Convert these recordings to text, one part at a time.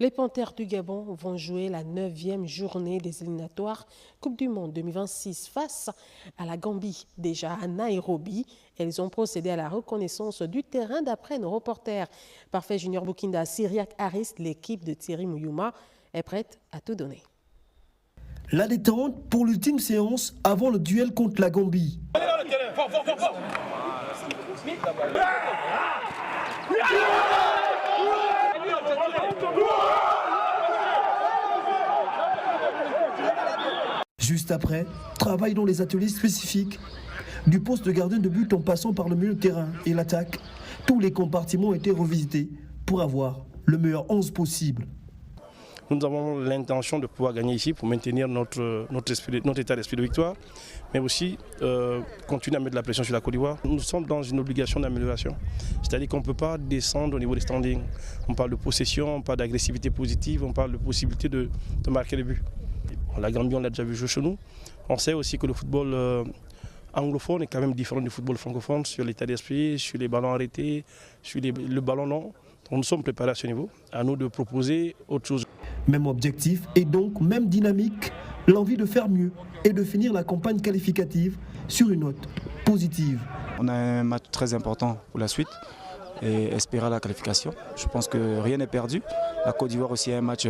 Les Panthères du Gabon vont jouer la 9e journée des éliminatoires Coupe du Monde 2026 face à la Gambie. Déjà à Nairobi, elles ont procédé à la reconnaissance du terrain d'après nos reporters. Parfait Junior Bukinda, Syriac Harris, l'équipe de Thierry Mouyouma est prête à tout donner. La détente pour l'ultime séance avant le duel contre la Gambie. Juste après, travail dans les ateliers spécifiques. Du poste de gardien de but en passant par le milieu de terrain et l'attaque, tous les compartiments ont été revisités pour avoir le meilleur 11 possible. Nous avons l'intention de pouvoir gagner ici pour maintenir notre état d'esprit de victoire, mais aussi continuer à mettre de la pression sur la Côte d'Ivoire. Nous sommes dans une obligation d'amélioration, c'est-à-dire qu'on ne peut pas descendre au niveau des standings. On parle de possession, on parle d'agressivité positive, on parle de possibilité de marquer les buts. La Gambie, on l'a déjà vu jouer chez nous. On sait aussi que le football anglophone est quand même différent du football francophone sur l'état d'esprit, sur les ballons arrêtés, sur le ballon long. Donc nous sommes préparés à ce niveau, à nous de proposer autre chose. Même objectif et donc même dynamique, l'envie de faire mieux et de finir la campagne qualificative sur une note positive. On a un match très important pour la suite et espérer la qualification. Je pense que rien n'est perdu. La Côte d'Ivoire aussi a un match,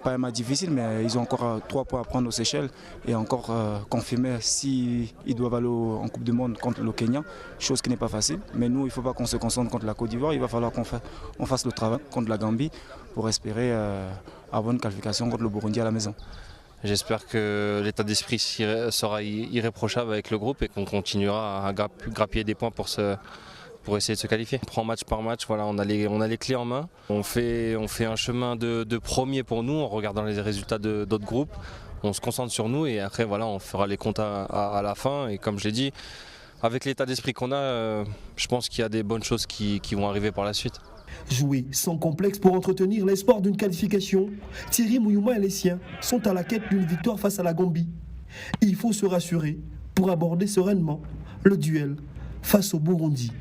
pas un match difficile, mais ils ont encore 3 points à prendre aux Seychelles et encore confirmer s'ils doivent aller en Coupe du Monde contre le Kenya, chose qui n'est pas facile. Mais nous, il ne faut pas qu'on se concentre contre la Côte d'Ivoire, il va falloir qu'on fasse le travail contre la Gambie pour espérer avoir une qualification contre le Burundi à la maison. J'espère que l'état d'esprit sera irréprochable avec le groupe et qu'on continuera à grappiller des points pour essayer de se qualifier. On prend match par match, voilà, on a les clés en main. On fait un chemin de premier pour nous en regardant les résultats d'autres groupes. On se concentre sur nous et après voilà, on fera les comptes à la fin. Et comme je l'ai dit, avec l'état d'esprit qu'on a, je pense qu'il y a des bonnes choses qui vont arriver par la suite. Jouer sans complexe pour entretenir l'espoir d'une qualification, Thierry Mouyouma et les siens sont à la quête d'une victoire face à la Gambie. Il faut se rassurer pour aborder sereinement le duel face au Burundi.